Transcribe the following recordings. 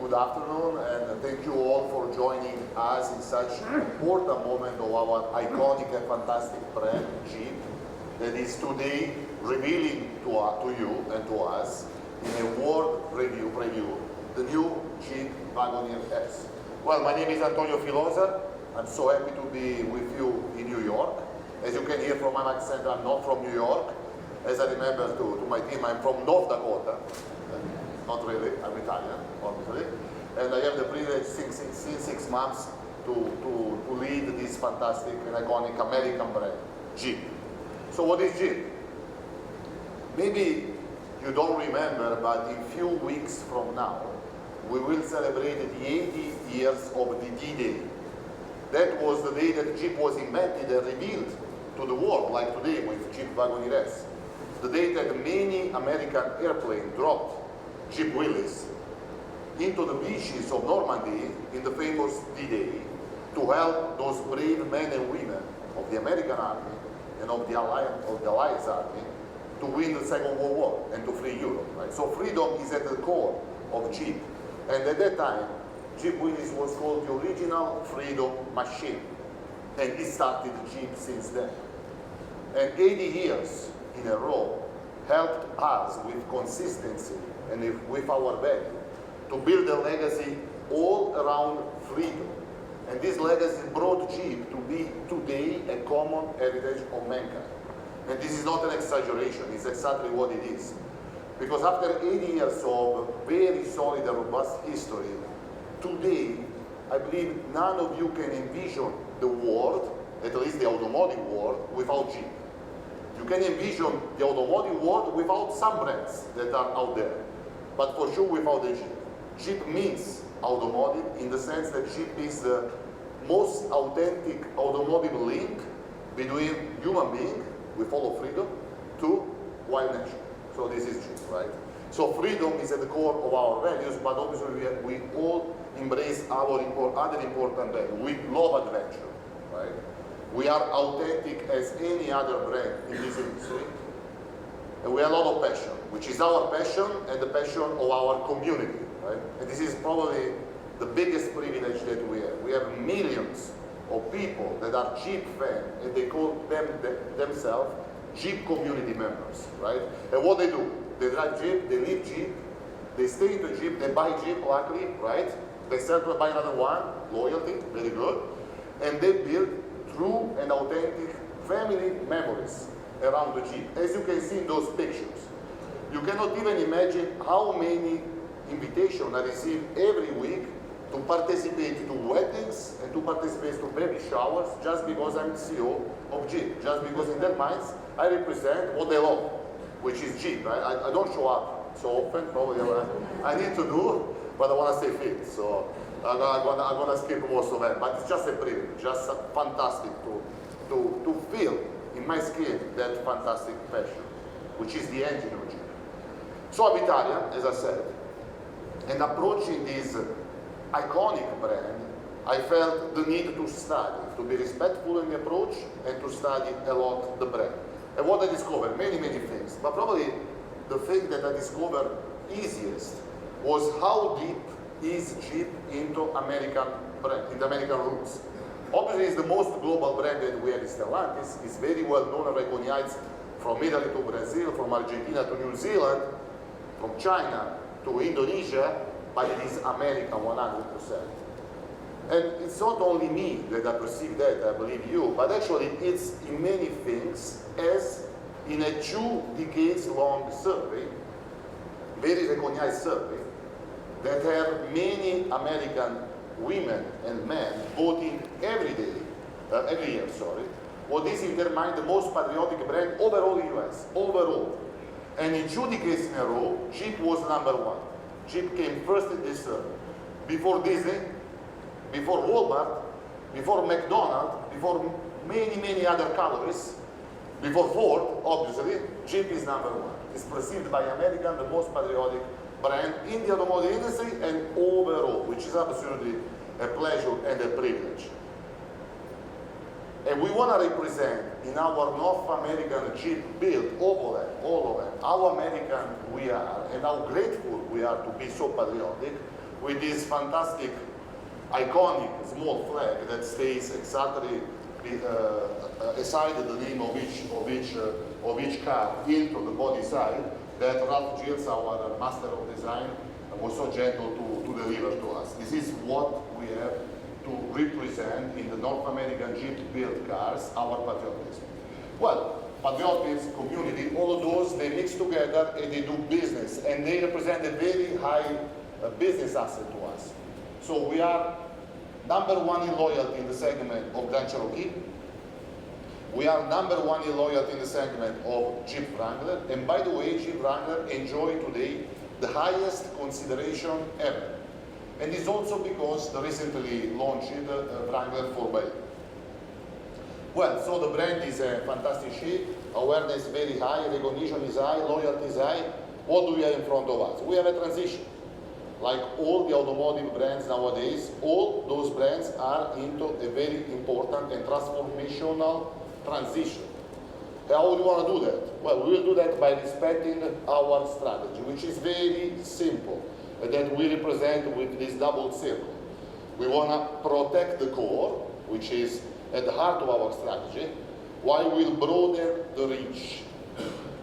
good afternoon, and thank you all for joining us in such an important moment of our iconic and fantastic brand, Jeep, that is today revealing to you and to us in a world preview, the new Jeep Wagoneer S. Well, my name is Antonio Filosa. I'm so happy to be with you in New York. As you can hear from my accent, I'm not from New York. As I remember to my team, I'm from North Dakota. Not really, I'm Italian, obviously. And I have the privilege since 6 months to lead this fantastic and iconic American brand, Jeep. So what is Jeep? Maybe you don't remember, but in a few weeks from now, we will celebrate the 80 years of the D-Day. That was the day that Jeep was invented and revealed to the world, like today with Jeep Wagoneer S. The day that many American airplanes dropped Jeep Willys into the beaches of Normandy in the famous D-Day to help those brave men and women of the American Army and of the Allies Army to win the Second World War and to free Europe. Right? So freedom is at the core of Jeep. And at that time, Jeep Willys was called the original freedom machine. And it started Jeep since then. And 80 years in a row helped us with consistency and with our value to build a legacy all around freedom. And this legacy brought Jeep to be today a common heritage of mankind. And this is not an exaggeration, it's exactly what it is. Because after 80 years of very solid and robust history, today, I believe none of you can envision the world, at least the automotive world, without Jeep. You can envision the automotive world without some brands that are out there, but for sure without the Jeep. Jeep means automotive in the sense that Jeep is the most authentic automotive link between human being with all of freedom to wild nature. So this is Jeep, right? So freedom is at the core of our values, but obviously we all embrace our other important values. We love adventure, right? We are authentic as any other brand in this industry. And we have a lot of passion, which is our passion and the passion of our community, right? And this is probably the biggest privilege that we have. We have millions of people that are Jeep fans, and they call themselves Jeep community members, right? And what they do, they drive Jeep, they live Jeep, they stay into Jeep, they buy Jeep, luckily, right? They sell to buy another one, loyalty, very good. And they build true and authentic family memories around the Jeep. As you can see in those pictures, you cannot even imagine how many invitations I receive every week to participate to weddings and to participate to baby showers just because I'm CEO of Jeep, just because in their minds I represent what they love, which is Jeep. I don't show up so often, probably I need to do, but I want to stay fit, so I'm gonna skip most of that. But it's just a privilege, just fantastic to feel in my skin that fantastic passion, which is the engine of Jeep. So I'm Italian, as I said, and approaching this iconic brand, I felt the need to study, to be respectful in the approach, and to study a lot the brand. And what I discovered, many things, but probably the thing that I discovered easiest was how deep is Jeep into American brand, in the American roots. Obviously, it's the most global brand that we have in Stellantis. It's very well known and recognized from Italy to Brazil, from Argentina to New Zealand, from China to Indonesia, but it is American 100%. And it's not only me that I perceive that, I believe you, but actually it's in many things, as in a 2 decades long survey, very recognized survey, that have many American women and men voting every year, what is in their mind the most patriotic brand overall in US, overall. And in 2 decades in a row, Jeep was #1. Jeep came first in this survey. Before Disney, before Walmart, before McDonald's, before many other colors, before Ford, obviously, Jeep is #1. It's perceived by Americans the most patriotic brand in the automotive industry and overall, which is absolutely a pleasure and a privilege. And we want to represent in our North American Jeep build, all of them, how American we are and how grateful we are to be so patriotic. with this fantastic, iconic small flag that stays exactly aside the name of each car into the body side, that Ralph Gilles, our master of design, was so gentle to deliver to us. This is what we have to represent in the North American Jeep built cars, our patriotism. Well, patriotism, community, all of those, they mix together and they do business, and they represent a very high business asset to us. So we are number one in loyalty in the segment of Grand Cherokee. We are number one in loyalty in the segment of Jeep Wrangler. And by the way, Jeep Wrangler enjoy today the highest consideration ever. And it's also because the recently launched Wrangler 4x8. Well, so the brand is a fantastic shape, awareness very high, recognition is high, loyalty is high. What do we have in front of us? We have a transition. Like all the automotive brands nowadays, all those brands are into a very important and transformational transition. How do we want to do that? Well, we will do that by respecting our strategy, which is very simple, that we represent with this double circle. We want to protect the core, which is at the heart of our strategy, while we'll broaden the reach.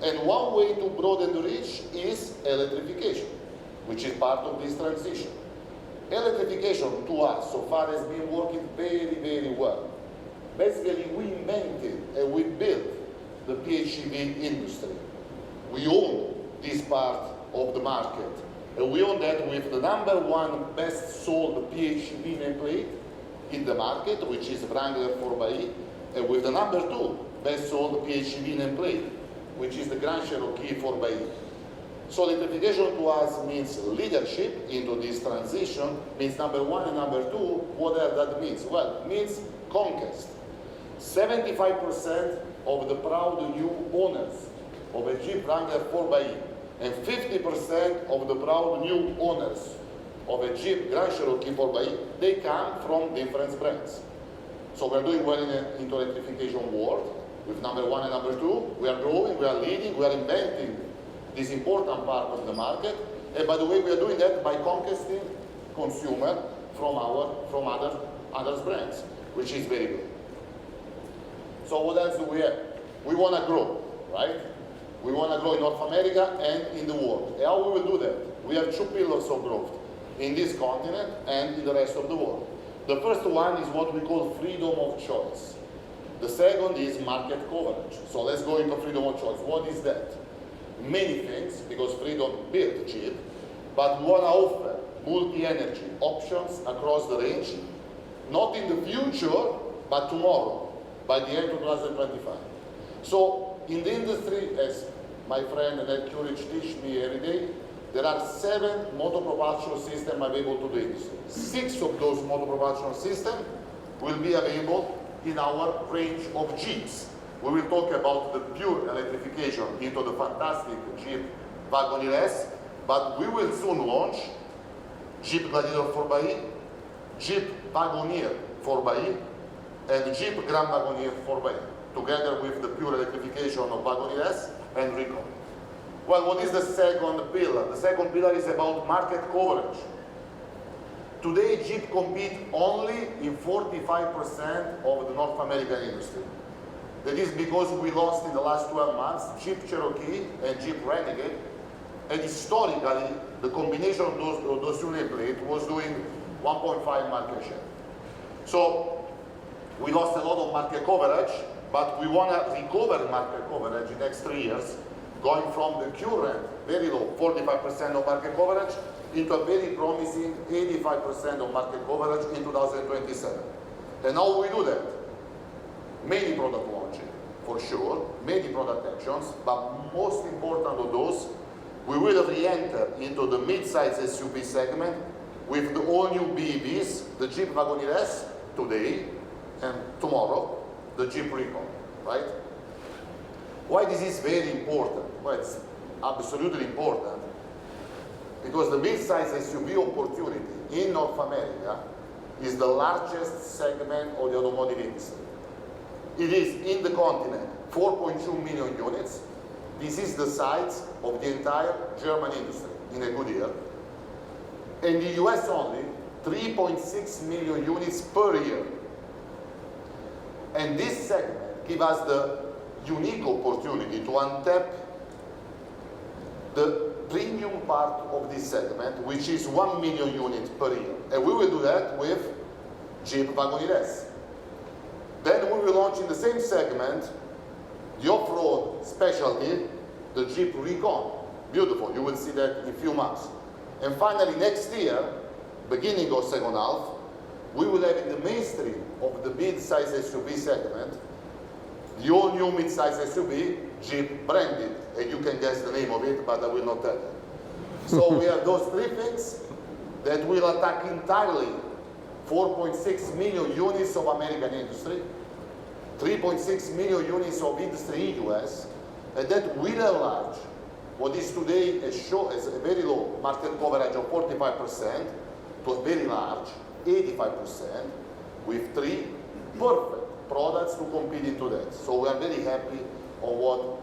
And one way to broaden the reach is electrification, which is part of this transition. Electrification to us so far has been working very, very well. Basically, we invented and we built the PHEV industry. We own this part of the market. And we own that with the number one best sold PHEV nameplate in the market, which is Wrangler 4x8, and with the number two best sold PHEV nameplate, which is the Grand Cherokee 4x8. So electrification to us means leadership into this transition, means number one and number two. What does that mean? Well, it means conquest. 75% of the proud new owners of a Jeep Wrangler 4x8 and 50% of the proud new owners of a Jeep Grand Cherokee 4x8, they come from different brands. So we're doing well into electrification world with number one and number two. We are growing, we are leading, we are inventing this important part of the market. And by the way, we are doing that by conquesting consumer from other brands, which is very good. So what else do we have? We want to grow, right? We want to grow in North America and in the world. And how we will do that? We have two pillars of growth in this continent and in the rest of the world. The first one is what we call freedom of choice. The second is market coverage. So let's go into freedom of choice. What is that? Many things, because Freedom built Jeep, but we want to offer multi-energy options across the range, not in the future, but tomorrow, by the end of 2025. So in the industry, as my friend Ned Curich teaches me every day, there are 7 motor propulsion systems available to the industry. 6 of those motor propulsion systems will be available in our range of Jeeps. We will talk about the pure electrification into the fantastic Jeep Wagoneer S, but we will soon launch Jeep Gladiator 4x8, Jeep Wagoneer 4x8, and Jeep Grand Wagoneer 4x8, together with the pure electrification of Wagoneer S and Recon. Well, what is the second pillar? The second pillar is about market coverage. Today, Jeep competes only in 45% of the North American industry. That is because we lost in the last 12 months Jeep Cherokee and Jeep Renegade, and historically, the combination of those two nameplates was doing 1.5 market share. So we lost a lot of market coverage, but we want to recover market coverage in the next 3 years, going from the current very low 45% of market coverage into a very promising 85% of market coverage in 2027. And how we do that? Many product launching, for sure, many product actions, but most important of those, we will re-enter into the mid-size SUV segment with the all-new BEVs, the Jeep Wagoneer S today, and tomorrow, the Jeep Recon, right? Why this is very important? Well, it's absolutely important because the mid-size SUV opportunity in North America is the largest segment of the automotive industry. It is in the continent 4.2 million units. This is the size of the entire German industry in a good year. In the US only, 3.6 million units per year. And this segment gives us the unique opportunity to untap the premium part of this segment, which is 1 million units per year. And we will do that with Jeep Wagoneer S. Then we will launch in the same segment the off-road specialty, the Jeep Recon. Beautiful, you will see that in a few months. And finally, next year, beginning of second half, we will have in the mainstream of the mid-size SUV segment, the all-new mid-size SUV, Jeep branded. And you can guess the name of it, but I will not tell you. So we have those three things that will attack entirely 4.6 million units of American industry, 3.6 million units of industry in US, and that will enlarge what is today a very low market coverage of 45% to a very large 85% with three perfect products to compete into that. So we are very happy on what,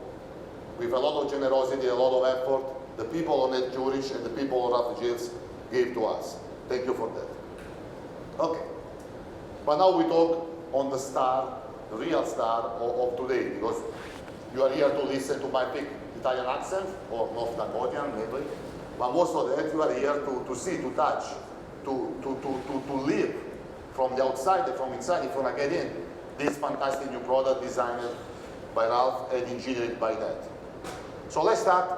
with a lot of generosity, a lot of effort, the people on Ed Jurich and the people on Rafa Gilles gave to us. Thank you for that. Okay, but now we talk on the star, the real star of today, because you are here to listen to my thick Italian accent, or North Dakotian maybe, but most of that you are here to see, to touch, to live from the outside and from inside, if you want to get in, this fantastic new product designed by Ralph and engineered by that. So let's start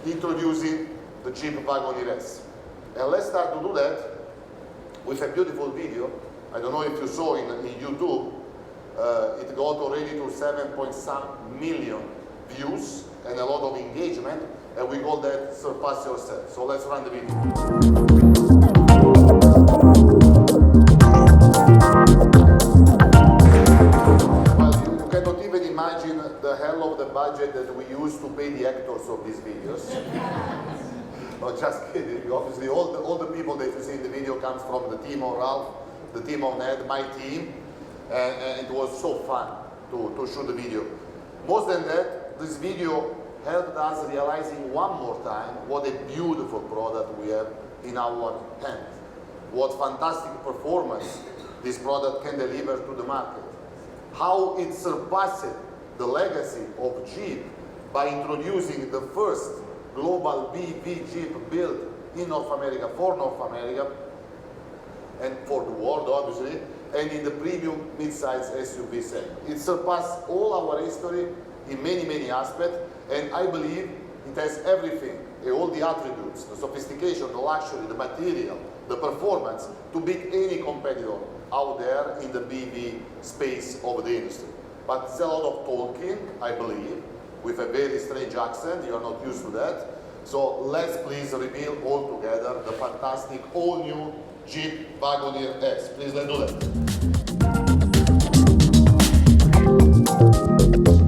introducing the Jeep Wagoneer S. And let's start to do that with a beautiful video. I don't know if you saw in YouTube, it got already to 7 million views and a lot of engagement, and we call that Surpass Yourself. So let's run the video. Well, you cannot even imagine the hell of the budget that we use to pay the actors of these videos. No, just kidding. Obviously, all the people that you see in the video comes from the team of Ralph, the team of Ned, my team, and it was so fun to shoot the video. More than that, this video helped us realizing one more time what a beautiful product we have in our hands. What fantastic performance this product can deliver to the market. How it surpassed the legacy of Jeep by introducing the first global BEV Jeep built in North America, for North America, and for the world obviously, and in the premium mid-size SUV segment. It surpassed all our history in many aspects, and I believe it has everything, all the attributes, the sophistication, the luxury, the material, the performance, to beat any competitor out there in the BEV space of the industry. But it's a lot of talking, I believe, with a very strange accent. You are not used to that. So let's please reveal all together the fantastic all-new Jeep Wagoneer S. Please let's do that.